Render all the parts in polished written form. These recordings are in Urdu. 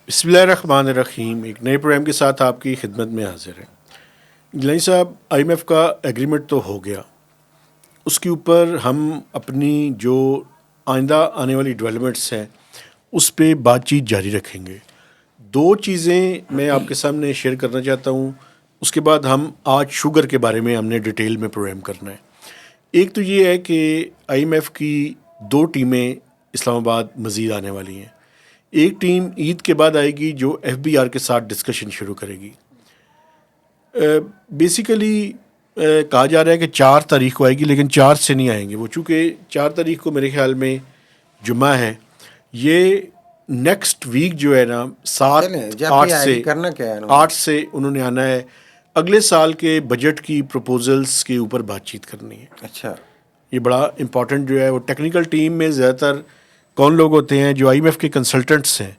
بسم اللہ الرحمن الرحیم. ایک نئے پروگرام کے ساتھ آپ کی خدمت میں حاضر ہیں. گیلانی صاحب, آئی ایم ایف کا ایگریمنٹ تو ہو گیا, اس کے اوپر ہم اپنی جو آئندہ آنے والی ڈیولپمنٹس ہیں اس پہ بات چیت جاری رکھیں گے. دو چیزیں میں آپ کے سامنے شیئر کرنا چاہتا ہوں, اس کے بعد ہم آج شوگر کے بارے میں ہم نے ڈیٹیل میں پروگرام کرنا ہے. ایک تو یہ ہے کہ آئی ایم ایف کی دو ٹیمیں اسلام آباد مزید آنے والی ہیں. ایک ٹیم عید کے بعد آئے گی جو ایف بی آر کے ساتھ ڈسکشن شروع کرے گی. بیسیکلی کہا جا رہا ہے کہ 4 تاریخ کو آئے گی, لیکن 4 سے نہیں آئیں گے وہ, چونکہ 4 تاریخ کو میرے خیال میں جمعہ ہے. یہ نیکسٹ ویک جو ہے نا 8 سے انہوں نے آنا ہے, اگلے سال کے بجٹ کی پروپوزلز کے اوپر بات چیت کرنی ہے. اچھا, یہ بڑا امپورٹنٹ جو ہے. وہ ٹیکنیکل ٹیم میں زیادہ تر کون لوگ ہوتے ہیں؟ جو آئی ایم ایف کے کنسلٹنٹس ہیں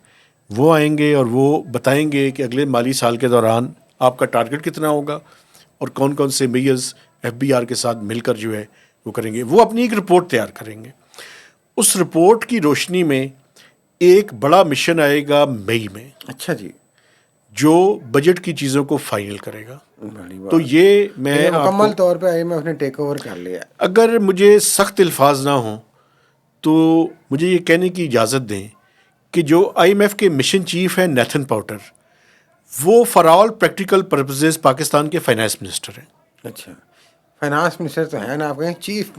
وہ آئیں گے اور وہ بتائیں گے کہ اگلے مالی سال کے دوران آپ کا ٹارگٹ کتنا ہوگا اور کون کون سے میئرز ایف بی آر کے ساتھ مل کر جو ہے وہ کریں گے. وہ اپنی ایک رپورٹ تیار کریں گے. اس رپورٹ کی روشنی میں ایک بڑا مشن آئے گا مئی میں. اچھا جی, جو بجٹ کی چیزوں کو فائنل کرے گا. تو یہ میں مکمل طور پہ آئی ایم ایف نے ٹیک اوور کر لیا. اگر مجھے سخت الفاظ نہ ہوں تو مجھے یہ کہنے کی اجازت دیں کہ جو آئی ایم ایف کے مشن چیف ہیں نیتھن پاؤٹر, وہ for all practical purposes Pakistan کے فائنانس منسٹر ہیں. اچھا, فائنانس منسٹر تو ہیں نا, آپ کہیں چیف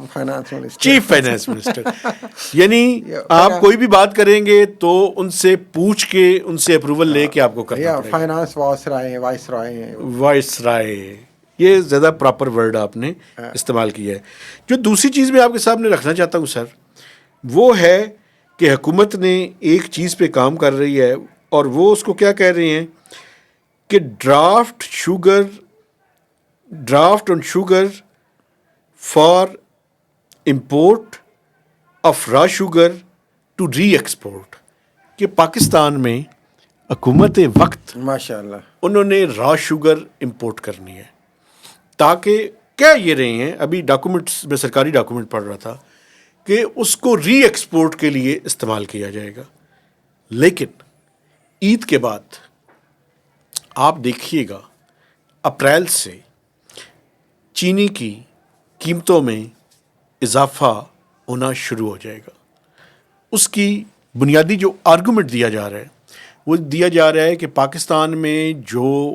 فائنانس منسٹر یعنی آپ کوئی بھی بات کریں گے تو ان سے پوچھ کے ان سے اپروول لے کے آپ کو کرنا پڑے گا. فائنانس وائس رائے, یہ زیادہ پراپر ورڈ آپ نے استعمال کیا ہے. جو دوسری چیز میں آپ کے سامنے رکھنا چاہتا ہوں سر, وہ ہے کہ حکومت نے ایک چیز پہ کام کر رہی ہے, اور وہ اس کو کیا کہہ رہے ہیں کہ draft on sugar for import of raw sugar to re export. کہ پاکستان میں حکومت وقت ماشاء اللہ انہوں نے را شوگر امپورٹ کرنی ہے, تاکہ کیا یہ رہے ہیں ابھی ڈاکومنٹس میں, سرکاری ڈاکومنٹ پڑھ رہا تھا کہ اس کو ری ایکسپورٹ کے لیے استعمال کیا جائے گا. لیکن عید کے بعد آپ دیکھیے گا اپریل سے چینی کی قیمتوں میں اضافہ ہونا شروع ہو جائے گا. اس کی بنیادی جو آرگومنٹ دیا جا رہا ہے وہ دیا جا رہا ہے کہ پاکستان میں جو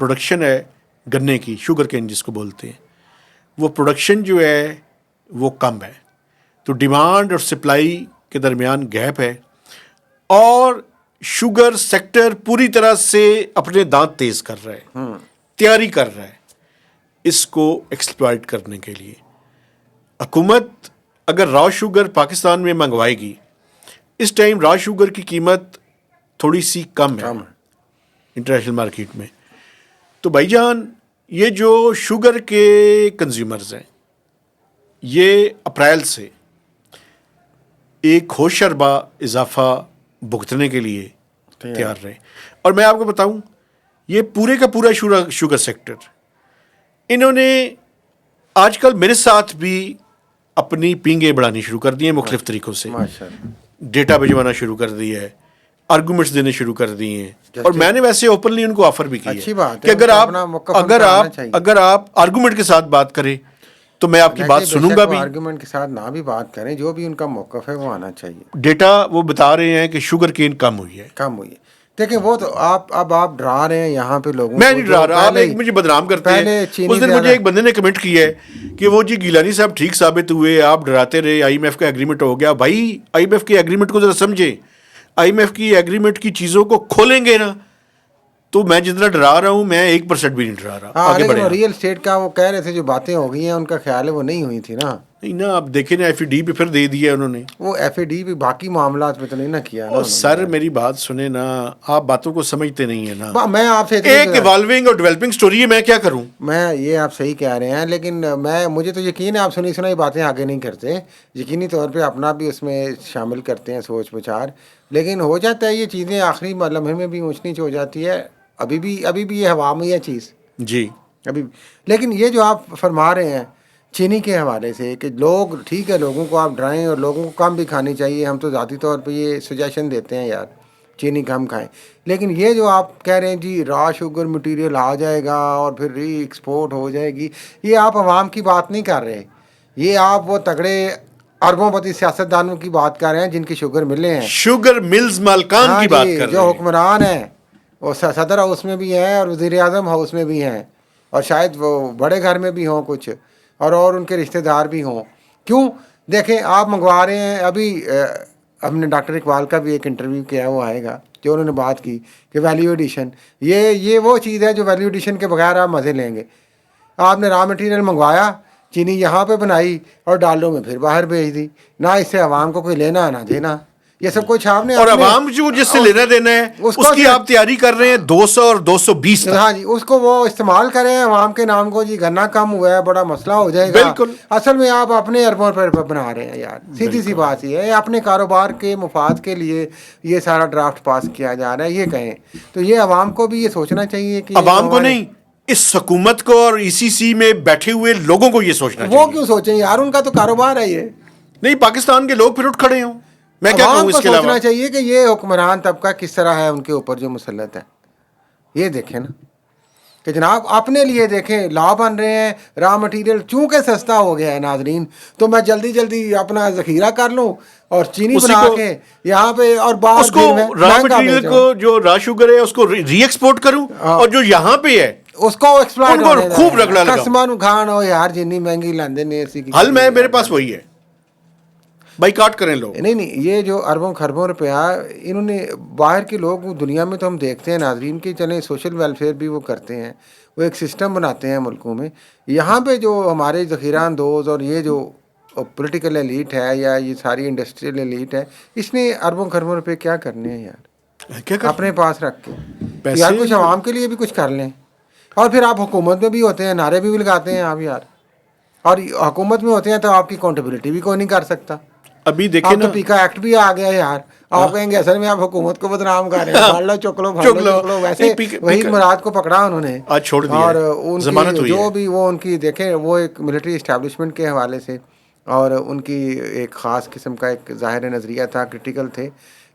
پروڈکشن ہے گنے کی, شوگر کین جس کو بولتے ہیں, وہ پروڈکشن جو ہے وہ کم ہے. تو ڈیمانڈ اور سپلائی کے درمیان گیپ ہے, اور شوگر سیکٹر پوری طرح سے اپنے دانت تیز کر رہا ہے, تیاری کر رہا ہے اس کو ایکسپلائٹ کرنے کے لیے. حکومت اگر را شوگر پاکستان میں منگوائے گی, اس ٹائم را شوگر کی قیمت تھوڑی سی کم ہے انٹرنیشنل مارکیٹ میں. تو بھائی جان, یہ جو شوگر کے کنزیومرز ہیں یہ اپریل سے ایک ہوش اربا اضافہ بھگتنے کے لیے تیار رہے. اور میں آپ کو بتاؤں, یہ پورے کا پورا شوگر سیکٹر, انہوں نے آج کل میرے ساتھ بھی اپنی پینگیں بڑھانی شروع کر دی ہیں مختلف طریقوں سے. ڈیٹا بھجوانا شروع کر دی ہے, آرگومنٹس دینے شروع کر دیے ہیں, اور میں نے ویسے اوپنلی ان کو آفر بھی کی ہے کہ اگر آپ آرگومنٹ کے ساتھ بات کریں تو میں آپ کی بات سنوں گا بھی. آرگومنٹ کے ساتھ نہ بھی بات کریں, جو بھی ان کا موقف ہے وہ آنا چاہیے. ڈیٹا وہ بتا رہے ہیں کہ شوگر کین کم ہوئی ہے. دیکھیں وہ تو آپ ڈرا رہے ہیں یہاں پہ لوگوں کو. میں نہیں ڈرا رہا, آپ مجھے بدنام کرتے ہیں. اس دن مجھے ایک بندے نے کمنٹ کیا ہے کہ وہ جی گیلانی صاحب ٹھیک ثابت ہوئے, آپ ڈراتے رہے, آئی ایم ایف کا ایگریمنٹ ہو گیا. بھائی آئی ایم ایف کے ایگریمنٹ کو ذرا سمجھیں. آئی ایم ایف کی ایگریمنٹ کی چیزوں کو کھولیں گے نا, تو میں جتنا ڈرا رہا ہوں میں 1% بھی نہیں ڈرا رہا. لیکن ریئل اسٹیٹ کا وہ کہہ رہے تھے جو باتیں ہو گئی ہیں ان کا خیال ہے وہ نہیں ہوئی تھی نا. نہیں نا, آپ دیکھیں نا ایف ای ڈی پہ پھر دے دیا انہوں نے. وہ ایف اے ڈی بھی باقی معاملات میں تو نہیں نا کیا نا. سر میری بات سنیں نا, آپ باتوں کو سمجھتے نہیں ہیں نا. میں آپ سے ایک ایوالونگ اور ڈیولپنگ سٹوری ہے, میں کیا کروں. میں یہ آپ صحیح کہہ رہے ہیں, لیکن مجھے تو یقین ہے آپ سنی باتیں آگے نہیں کرتے, یقینی طور پہ اپنا بھی اس میں شامل کرتے ہیں سوچ بچار. لیکن ہو جاتا ہے یہ چیزیں آخری لمحے میں بھی اونچ نیچ ہو جاتی ہے. ابھی بھی یہ ہوا میں یہ چیز جی ابھی. لیکن یہ جو آپ فرما رہے ہیں چینی کے حوالے سے کہ لوگ ٹھیک ہے لوگوں کو آپ ڈرائیں اور لوگوں کو کم بھی کھانی چاہیے, ہم تو ذاتی طور پہ یہ سجیشن دیتے ہیں یار چینی کم کھائیں, لیکن یہ جو آپ کہہ رہے ہیں جی را شوگر مٹیریل آ جائے گا اور پھر ری ایکسپورٹ ہو جائے گی, یہ آپ عوام کی بات نہیں کر رہے, یہ آپ وہ تگڑے اربوں پتی سیاستدانوں کی بات کر رہے ہیں جن کی شوگر ملیں ہیں, شوگر ملز مالکان کی بات کر جو رہے ہیں. حکمران ہیں وہ صدر ہاؤس میں بھی ہیں اور وزیر اعظم ہاؤس میں بھی ہیں اور شاید وہ بڑے گھر میں بھی ہوں کچھ اور ان کے رشتہ دار بھی ہوں. کیوں دیکھیں آپ منگوا رہے ہیں, ابھی ہم نے ڈاکٹر اقبال کا بھی ایک انٹرویو کیا, وہ آئے گا, جو انہوں نے بات کی کہ ویلیو ایڈیشن یہ وہ چیز ہے جو ویلیو ایڈیشن کے بغیر آپ مزے لیں گے. آپ نے را مٹیریل منگوایا, چینی یہاں پہ بنائی اور ڈالوں میں پھر باہر بھیج دی, نہ اس سے عوام کو کوئی لینا نہ دینا, یہ سب کچھ آپ نے اور عوام جو جس سے لینا دینا ہے اس کی آپ تیاری کر رہے ہیں 200 اور 220 تک. ہاں جی, اس کو وہ استعمال کریں عوام کے نام کو, جی گنا کم ہوا ہے بڑا مسئلہ ہو جائے گا. بالکل, اصل میں آپ اپنے اربوں پر بنا رہے ہیں یار, سیدھی سی بات یہ ہے, اپنے کاروبار کے مفاد کے لیے یہ سارا ڈرافٹ پاس کیا جا رہا ہے. یہ کہیں تو یہ عوام کو بھی یہ سوچنا چاہیے کہ عوام کو نہیں, اس حکومت کو اور ای سی سی میں بیٹھے ہوئے لوگوں کو یہ سوچنا چاہیے. وہ کیوں سوچیں یار, ان کا تو کاروبار ہے یہ. نہیں, پاکستان کے لوگ پھر اٹھ کھڑے ہوں. میں کیا کہوں اس کے علاوہ, سوچنا چاہیے کہ یہ حکمران طبقہ کس طرح ہے ان کے اوپر جو مسلط ہے. یہ دیکھیں نا کہ جناب اپنے لیے دیکھیں لا بن رہے ہیں, را مٹیریل چونکہ سستا ہو گیا ہے ناظرین, تو میں جلدی جلدی اپنا ذخیرہ کر لوں اور چینی بنا کے یہاں پہ اور باہر اس کو را مٹیریل کو جو را شوگر ہے اس کو ری ایکسپورٹ کروں, اور جو یہاں پہ ہے اس کو ایکسپلائٹ ان کو خوب رگڑا لگاؤں. کسمان کھان ہو یار, جتنی مہنگی لاندے نے اسی کی حل میرے پاس وہی ہے, بائیکاٹ کریں لوگ. نہیں, یہ جو اربوں خربوں روپیہ انہوں نے باہر کے لوگ دنیا میں تو ہم دیکھتے ہیں ناظرین کی, چلیں سوشل ویلفیئر بھی وہ کرتے ہیں, وہ ایک سسٹم بناتے ہیں ملکوں میں. یہاں پہ جو ہمارے ذخیرہ اندوز اور یہ جو پولیٹیکل ایلیٹ ہے یا یہ ساری انڈسٹریل ایلیٹ ہے, اس نے اربوں خربوں روپے کیا کرنے ہیں یار, کیا اپنے پاس رکھ کے یار کچھ عوام کے لیے بھی کچھ کر لیں. اور پھر آپ حکومت میں بھی ہوتے ہیں, نعرے بھی لگاتے ہیں آپ یار, اور حکومت میں ہوتے ہیں تو آپ کی اکاؤنٹیبلٹی بھی کوئی نہیں کر سکتا. ابھی دیکھیں نا, تو پیکا ایکٹ بھی آ گیا یار, آپ کہیں گے اصل میں آپ حکومت کو بدنام کر رہے ہیں, پھاڑ لو چک لو. ویسے وہی مراد کو پکڑا انہوں نے, آج چھوڑ دیا, اور ان کی جو بھی وہ ان کی دیکھیں وہ ایک ملٹری اسٹیبلشمنٹ کے حوالے سے, اور ان کی ایک خاص قسم کا ایک ظاہر نظریہ تھا, کرٹیکل تھے.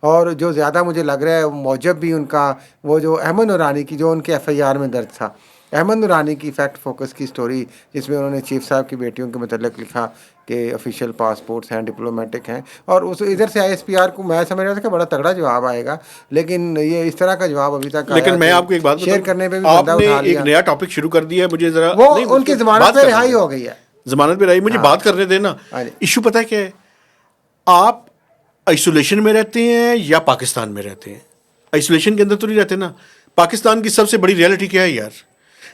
اور جو زیادہ مجھے لگ رہا ہے موجب بھی ان کا وہ جو احمد نورانی کی جو ان کے ایف آئی آر میں درج تھا, احمد نورانی کی فیکٹ فوکس کی سٹوری, جس میں انہوں نے چیف صاحب کی بیٹیوں کے متعلق لکھا کہ آفیشیل پاسپورٹس ہیں, ڈپلومیٹک ہیں, اور اس ادھر سے آئی ایس پی آر کو میں سمجھ رہا تھا کہ بڑا تگڑا جواب آئے گا, لیکن یہ اس طرح کا جواب ابھی تک آیا. لیکن میں آپ کو ایک بات شیئر کرنے پہ بھی آپ بندہ نے اٹھا ایک لیا, نیا ٹاپک شروع کر دیا ہے, مجھے ذرا وہ ان کی ضمانت پہ رہائی ہو گئی ہے, ضمانت پہ رہائی, مجھے بات کرنے دینا. ایشو پتہ ہے کیا ہے, آپ آئسولیشن میں رہتے ہیں یا پاکستان میں رہتے ہیں؟ آئسولیشن کے اندر تو نہیں رہتے نا. پاکستان کی سب سے بڑی ریئلٹی کیا ہے یار,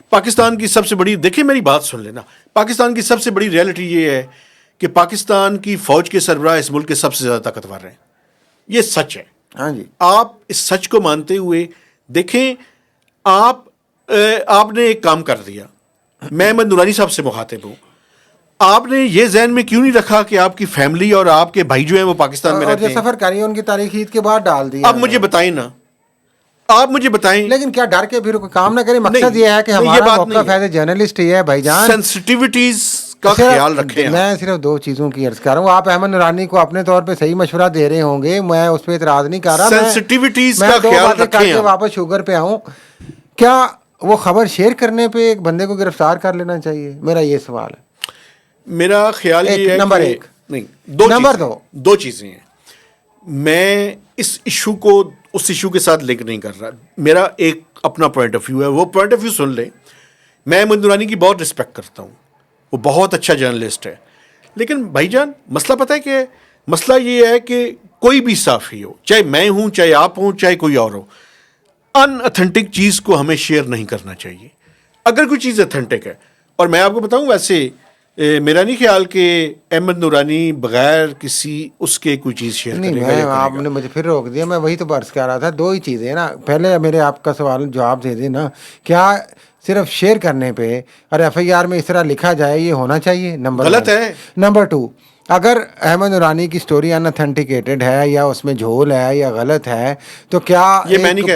پاکستان کی سب سے بڑی, دیکھیں میری بات سن لینا, پاکستان کی سب سے بڑی ریئلٹی یہ ہے کہ پاکستان کی فوج کے سربراہ اس ملک کے سب سے زیادہ طاقتور ہیں. یہ سچ ہے. ہاں جی, آپ اس سچ کو مانتے ہوئے دیکھیں, آپ نے ایک کام کر دیا. میں احمد نورانی صاحب سے مخاطب ہوں, آپ نے یہ ذہن میں کیوں نہیں رکھا کہ آپ کی فیملی اور آپ کے بھائی جو ہیں وہ پاکستان میں رہتے ہیں, سفر کریے ان کی تاریخ عید کے بعد ڈال دیا. اب مجھے بتائیں نا, آپ مجھے بتائیں. لیکن کیا ڈر کے پھر کوئی کام نہ کریں, مقصد یہ ہے کہ ہمارا موقف ایز اے جرنلسٹ یہ ہے بھائی جان, سینسٹیوٹیز کا خیال رکھیں. میں صرف دو چیزوں کی عرض کر رہا ہوں, آپ احمد نورانی کو اپنے طور پہ صحیح مشورہ دے رہے ہوں گے, میں اس پہ اعتراض نہیں کر رہا, سینسٹیوٹیز کا خیال رکھیں. کر کے واپس شوگر پہ آؤں, کیا وہ خبر شیئر کرنے پہ ایک بندے کو گرفتار کر لینا چاہیے؟ میرا یہ سوال ہے. میرا خیال یہ ہے نمبر ایک, نہیں نمبر دو چیزیں ہیں. میں اس ایشو کو اس ایشو کے ساتھ لنک نہیں کر رہا. میرا ایک اپنا پوائنٹ آف ویو ہے, وہ پوائنٹ آف ویو سن لیں. میں احمد نورانی کی بہت رسپیکٹ کرتا ہوں, وہ بہت اچھا جرنلسٹ ہے, لیکن بھائی جان مسئلہ پتہ ہے کہ مسئلہ یہ ہے کہ کوئی بھی صحافی ہو, چاہے میں ہوں, چاہے آپ ہوں, چاہے کوئی اور ہو, ان اتھینٹک چیز کو ہمیں شیئر نہیں کرنا چاہیے. اگر کوئی چیز اتھینٹک ہے, اور میں آپ کو بتاؤں ویسے میرا نہیں خیال کہ احمد نورانی بغیر کسی اس کے کوئی چیز شیئر کرے گا. آپ نے مجھے پھر روک دیا, میں وہی تو برس کر رہا تھا. دو ہی چیزیں نا, پہلے میرے آپ کا سوال جواب دے دیں نا, کیا صرف شیئر کرنے پہ اور ایف آئی آر میں اس طرح لکھا جائے یہ ہونا چاہیے؟ نمبر غلط ہے. نمبر ٹو, اگر احمد نورانی کی سٹوری ان اتھینٹیکیٹڈ ہے یا اس میں جھول ہے یا غلط ہے, تو کیا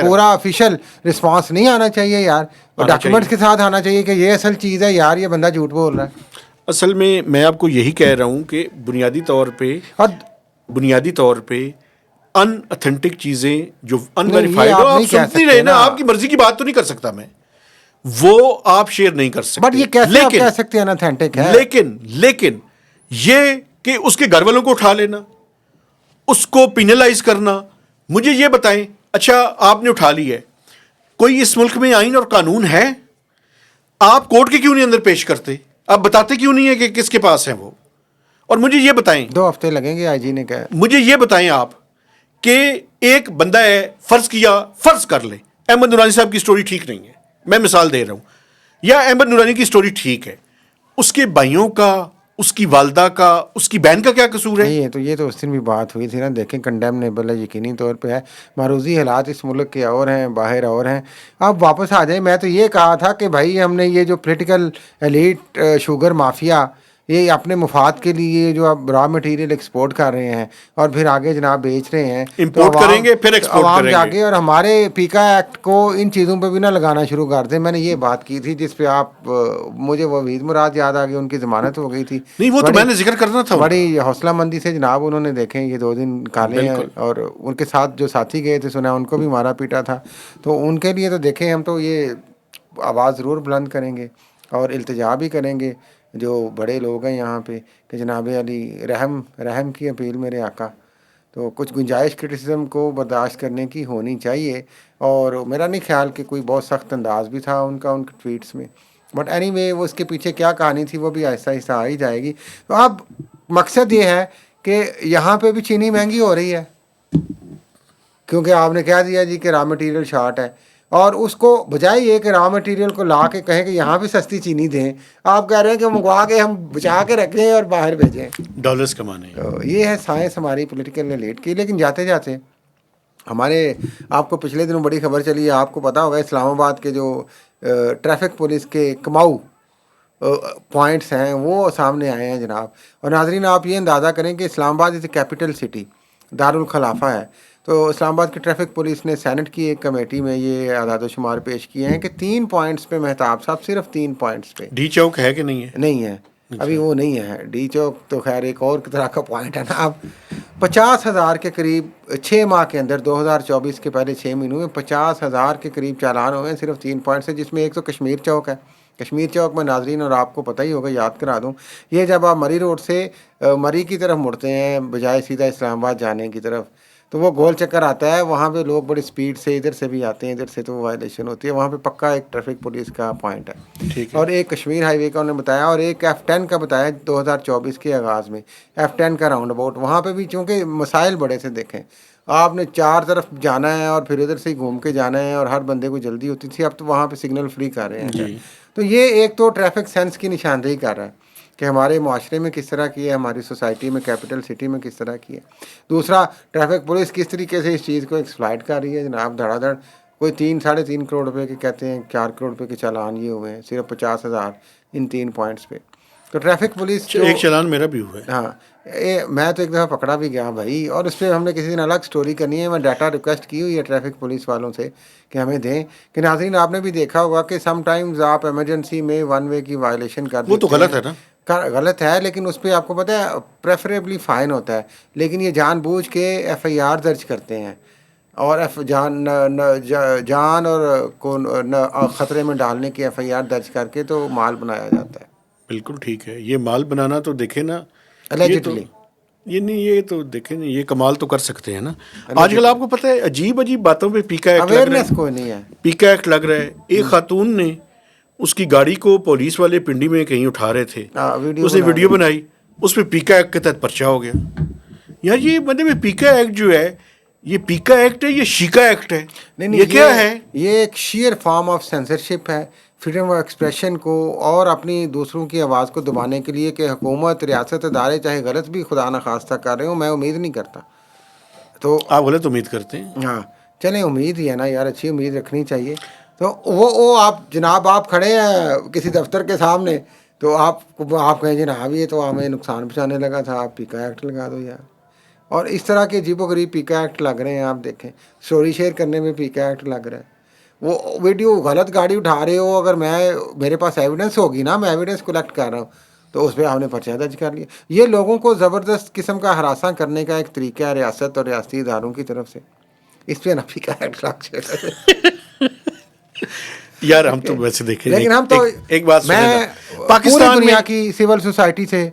پورا آفیشیل رسپانس نہیں آنا چاہیے یار, ڈاکومنٹس کے ساتھ آنا چاہیے کہ یہ اصل چیز ہے یار, یہ بندہ جھوٹ بول رہا ہے. اصل میں آپ کو یہی کہہ رہا ہوں کہ بنیادی طور پہ ان اتھینٹک چیزیں جو ان ویریفائڈ ہو، آپ سنتی رہے نا، آپ کی مرضی کی بات تو نہیں کر سکتا میں، وہ آپ شیئر نہیں کر سکتے. بٹ یہ کیسے آپ کہہ سکتے ہیں اناتھینٹک ہے؟ لیکن یہ کہ اس کے گھر والوں کو اٹھا لینا، اس کو پینلائز کرنا. مجھے یہ بتائیں، اچھا آپ نے اٹھا لی ہے، کوئی اس ملک میں آئین اور قانون ہے؟ آپ کورٹ کے کیوں نہیں اندر پیش کرتے؟ آپ بتاتے کیوں نہیں ہے کہ کس کے پاس ہیں وہ؟ اور مجھے یہ بتائیں، 2 ہفتے لگیں گے آئی جی نے کہا. مجھے یہ بتائیں آپ کہ ایک بندہ ہے، فرض کر لیں احمد نورانی صاحب کی سٹوری ٹھیک نہیں ہے، میں مثال دے رہا ہوں، یا احمد نورانی کی سٹوری ٹھیک ہے، اس کے بھائیوں کا، اس کی والدہ کا، اس کی بہن کا کیا قصور ہے؟ یہ تو اس دن بھی بات ہوئی تھی نا. دیکھیں کنڈیمنیبل ہے، یقینی طور پہ ہے. معروضی حالات اس ملک کے اور ہیں، باہر اور ہیں. آپ واپس آ جائیں. میں تو یہ کہا تھا کہ بھائی ہم نے یہ جو پولیٹیکل ایلیٹ شوگر مافیا، یہ اپنے مفاد کے لیے جو اب را مٹیریل ایکسپورٹ کر رہے ہیں اور پھر آگے جناب بیچ رہے ہیں، امپورٹ کریں گے پھر ایکسپورٹ عوام کریں گے. جاگے اور ہمارے پیکا ایکٹ کو ان چیزوں پہ بھی نہ لگانا شروع کر دیں. میں نے یہ بات کی تھی جس پہ آپ مجھے وہ وحید مراد یاد آ گئی، ان کی ضمانت ہو گئی تھی. نہیں، وہ تو میں نے ذکر کرنا تھا. بڑی حوصلہ مندی سے جناب انہوں نے دیکھیں یہ 2 دن نکالے ہیں، اور ان کے ساتھ جو ساتھی گئے تھے سنا ان کو بھی مارا پیٹا تھا. تو ان کے لیے تو دیکھیں ہم تو یہ آواز ضرور بلند کریں گے اور التجا بھی کریں گے جو بڑے لوگ ہیں یہاں پہ کہ جناب علی رحم کی اپیل میرے آقا. تو کچھ گنجائش کرٹیسزم کو برداشت کرنے کی ہونی چاہیے. اور میرا نہیں خیال کہ کوئی بہت سخت انداز بھی تھا ان کے ٹویٹس میں. بٹ اینی وے وہ اس کے پیچھے کیا کہانی تھی وہ بھی آہستہ آہستہ آ ہی جائے گی. تو اب مقصد یہ ہے کہ یہاں پہ بھی چینی مہنگی ہو رہی ہے کیونکہ آپ نے کہہ دیا جی کہ را مٹیریل شارٹ ہے، اور اس کو بجائے یہ کہ را مٹیریل کو لا کے کہیں کہ یہاں بھی سستی چینی دیں، آپ کہہ رہے ہیں کہ منگوا کے ہم بچا کے رکھیں اور باہر بھیجیں، ڈالرز کمانے. یہ ہے سائنس ہماری پولیٹیکل ایلیٹ کی. لیکن جاتے جاتے ہمارے آپ کو پچھلے دنوں بڑی خبر چلی ہے، آپ کو پتہ ہوگا اسلام آباد کے جو ٹریفک پولیس کے کماؤ پوائنٹس ہیں وہ سامنے آئے ہیں جناب. اور ناظرین آپ یہ اندازہ کریں کہ اسلام آباد از اے کیپٹل سٹی، دارالخلافہ ہے. تو اسلام آباد کی ٹریفک پولیس نے سینٹ کی ایک کمیٹی میں یہ اعداد و شمار پیش کیے ہیں کہ 3 پوائنٹس پہ مہتاب صاحب، صرف 3 پوائنٹس پہ. ڈی چوک ہے کہ نہیں ہے؟ نہیں ہے ابھی، وہ نہیں ہے. ڈی چوک تو خیر ایک اور طرح کا پوائنٹ ہے نا. اب 50,000 کے قریب 6 ماہ کے اندر 2024 کے پہلے 6 مہینوں میں 50,000 کے قریب چالان ہوئے ہیں صرف 3 پوائنٹ سے، جس میں ایک تو کشمیر چوک ہے. کشمیر چوک میں ناظرین اور آپ کو پتہ ہی ہوگا، یاد کرا دوں، یہ جب آپ مری روڈ سے مری کی طرف مڑتے ہیں بجائے سیدھا اسلام آباد جانے کی طرف، تو وہ گول چکر آتا ہے. وہاں پہ لوگ بڑی سپیڈ سے ادھر سے بھی آتے ہیں، ادھر سے تو وائلیشن ہوتی ہے. وہاں پہ پکا ایک ٹریفک پولیس کا پوائنٹ ہے. اور ایک کشمیر ہائی وے کا انہوں نے بتایا، اور ایک F10 کا بتایا 2024 کے آغاز میں، F10 کا راؤنڈ اباؤٹ. وہاں پہ بھی چونکہ مسائل بڑے سے دیکھیں، آپ نے 4 طرف جانا ہے اور پھر ادھر سے ہی گھوم کے جانا ہے، اور ہر بندے کو جلدی ہوتی تھی. اب تو وہاں پہ سگنل فری کر رہے ہیں. تو یہ ایک تو ٹریفک سینس کی نشاندہی کر رہا ہے کہ ہمارے معاشرے میں کس طرح کی ہے، ہماری سوسائٹی میں، کیپٹل سٹی میں کس طرح کی ہے. دوسرا، ٹریفک پولیس کس طریقے سے اس چیز کو ایکسپلائٹ کر رہی ہے جناب. دھڑا دھڑ کوئی 3-3.5 کروڑ روپے کے کہتے ہیں، 4 کروڑ روپے کے چالان یہ ہوئے ہیں صرف 50,000 ان 3 پوائنٹس پہ. تو ٹریفک پولیس ایک چالان میرا بھی ہوا ہے. ہاں، میں تو ایک دفعہ پکڑا بھی گیا بھائی، اور اس پہ ہم نے کسی دن الگ سٹوری کرنی ہے. میں ڈیٹا ریکویسٹ کی ہوئی ہے ٹریفک پولیس والوں سے کہ ہمیں دیں. کہ ناظرین آپ نے بھی دیکھا ہوگا کہ سم ٹائمز آپ ایمرجنسی میں 1 وے کی وائلیشن کر دیتے ہیں. وہ تو غلط ہے نا، غلط ہے، لیکن اس پہ آپ کو پتہ ہے پریفریبلی فائن ہوتا ہے. لیکن یہ جان بوجھ کے FIR درج کرتے ہیں اور جان اور کو خطرے میں ڈالنے کی FIR درج کر کے تو مال بنایا جاتا ہے. بالکل ٹھیک ہے. یہ مال بنانا تو دیکھیں نا، یہ تو دیکھیں نا، یہ کمال تو کر سکتے ہیں نا. آج کل آپ کو پتہ ہے عجیب باتوں پہ پیکا ایکٹ لگ رہا ہے. کوئی نہیں ہے، پیکا ایکٹ لگ رہا ہے. ایک خاتون نے اس کی گاڑی کو پولیس والے پنڈی میں کہیں اٹھا رہے تھے، اس نے ویڈیو بنائی، اس پہ پیکا ایکٹ کے تحت پرچہ ہو گیا. یار یہ مطلب پیکا ایکٹ جو ہے، یہ پیکا ایکٹ ہے، یہ شیکا ایکٹ ہے؟ یہ کیا ہے؟ یہ ایک شیئر فارم آف سینسرشپ ہے فریڈم آف ایکسپریشن کو اور اپنی دوسروں کی آواز کو دبانے کے لیے کہ حکومت، ریاست، ادارے چاہے غلط بھی خدا نخواستہ کر رہے ہوں، میں امید نہیں کرتا. تو آپ غلط امید کرتے ہیں؟ ہاں چلیں، امید ہی ہے نا یار، اچھی امید رکھنی چاہیے. تو وہ آپ جناب آپ کھڑے ہیں کسی دفتر کے سامنے، تو آپ کہیں جناب یہ تو ہمیں نقصان پہنچانے لگا تھا، آپ پیکا ایکٹ لگا دو یار. اور اس طرح کے عجیب و غریب پیکا ایکٹ لگ رہے ہیں. آپ دیکھیں اسٹوری شیئر کرنے میں پیکا ایکٹ لگ رہا ہے. وہ ویڈیو غلط گاڑی اٹھا رہے ہو، اگر میرے پاس ایویڈنس ہوگی نا، میں ایویڈنس کلیکٹ کر رہا ہوں، تو اس پہ آپ نے پرچہ درج کر لیا. یہ لوگوں کو زبردست قسم کا ہراساں کرنے کا ایک طریقہ ہے ریاست اور ریاستی اداروں کی طرف سے. اس پہ نفی کا یار ہم تو ویسے دیکھیں لیکن ہم تو ایک بات سنیں میں نا، پاکستان پوری دنیا میں کی سول سوسائٹی سے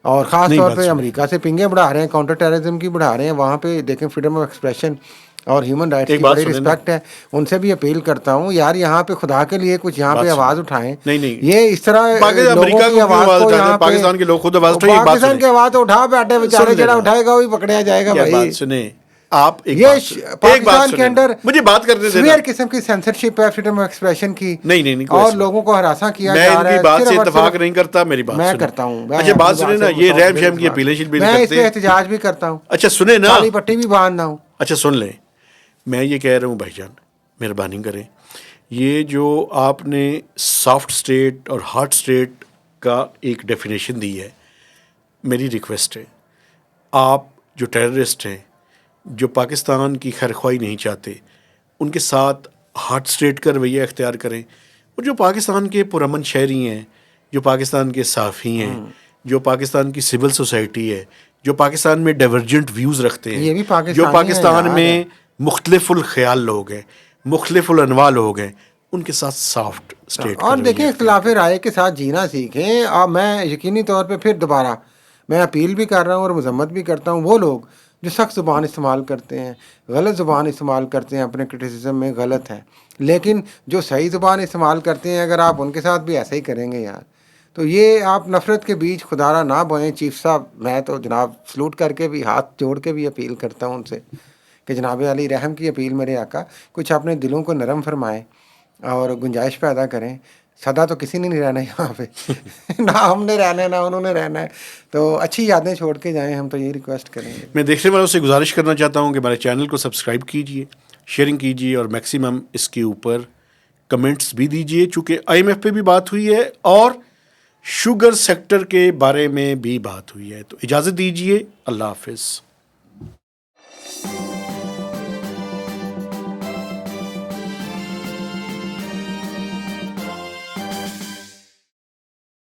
اور خاص نہیں طور بات پہ سنیں. امریکہ سے پنگیں بڑھا رہے ہیں، کاؤنٹر ٹیررزم کی بڑھا رہے ہیں. وہاں پہ دیکھیں فریڈم آف ایکسپریشن اور ہیومن رائٹس ایک کی بات بڑی سنیں نا، رسپیکٹ ہے. ان سے بھی اپیل کرتا ہوں یار یہاں پہ خدا کے لیے کچھ یہاں بات پہ سنیں. آواز اٹھائیں. نہیں یہ اس طرح پاکستان لوگوں امریکہ کی کو کیوں آواز کو اٹھاتے ہیں؟ یہاں پہ پاکستان کے لوگ خود آواز اٹھائیں. ایک بات پاکستان سنیں، کی آواز اٹھا بیٹھے بیچارے، سن جڑا لینا اٹھائے گا وہی پکڑیا جائے گا یار. بھائی. بات سنیں آپ، ایک یہ بات پاکستان کے سنیں نا، اندر مجھے بات کرنے دینا. سویر قسم کی سینسرشپ ہے فریڈم آف ایکسپریشن کی، نہیں کوئی اور ایسی بات. لوگوں کو ہراساں کیا میں جا ان رہا کی ہے. بات صرف سے اور اتفاق صرف نہیں کرتا، میری بات میں سنیں. کرتا ہوں. میں اچھا اپنی بات سنیں نا، سے یہ ریب 100% شیم کی اتفاق. اپیلیشن بل میں اس کرتے پہ ہیں. احتجاج بھی کرتا ہوں، اچھا سنیں نا، کالی پٹی بھی باندھتا ہوں. اچھا سن لیں. میں یہ کہہ رہا ہوں بھائی جان، مہربانی کریں، یہ جو آپ نے سافٹ اسٹیٹ اور ہارڈ اسٹیٹ کا ایک ڈیفینیشن دی ہے، میری ریکویسٹ ہے، آپ جو ٹیررسٹ ہیں، جو پاکستان کی خیرخواہی نہیں چاہتے، ان کے ساتھ ہارڈ اسٹیٹ کا رویہ اختیار کریں. اور جو پاکستان کے پرامن شہری ہیں، جو پاکستان کے صحافی ہیں، جو پاکستان کی سول سوسائٹی ہے، جو پاکستان میں ڈائیورجنٹ ویوز رکھتے ہیں، یہ بھی جو پاکستانی ہیں پاکستان یار. میں مختلف الخیال لوگ ہیں، مختلف الانواع لوگ ہیں، ان کے ساتھ سافٹ اسٹیٹ کا اور رویہ دیکھیں اختیار اختلاف کریں. رائے کے ساتھ جینا سیکھیں. اور میں یقینی طور پہ پھر دوبارہ میں اپیل بھی کر رہا ہوں اور مذمت بھی کرتا ہوں وہ لوگ جو سخت زبان استعمال کرتے ہیں، غلط زبان استعمال کرتے ہیں، اپنے کرٹیسزم میں غلط ہے. لیکن جو صحیح زبان استعمال کرتے ہیں، اگر آپ ان کے ساتھ بھی ایسا ہی کریں گے یار، تو یہ آپ نفرت کے بیچ خدا را نہ بوئیں. چیف صاحب میں تو جناب سلوٹ کر کے بھی، ہاتھ جوڑ کے بھی اپیل کرتا ہوں ان سے کہ جناب علی رحم کی اپیل میرے آقا، کچھ اپنے دلوں کو نرم فرمائیں اور گنجائش پیدا کریں. سدا تو کسی نے نہیں رہنا یہاں پہ نہ ہم نے رہنا ہے نہ انہوں نے رہنا ہے. تو اچھی یادیں چھوڑ کے جائیں، ہم تو یہ ریکویسٹ کریں گے. میں دیکھنے والوں سے گزارش کرنا چاہتا ہوں کہ ہمارے چینل کو سبسکرائب کیجئے، شیئرنگ کیجئے، اور میکسیمم اس کے اوپر کمنٹس بھی دیجئے، چونکہ IMF پہ بھی بات ہوئی ہے اور شوگر سیکٹر کے بارے میں بھی بات ہوئی ہے. تو اجازت دیجئے، اللہ حافظ.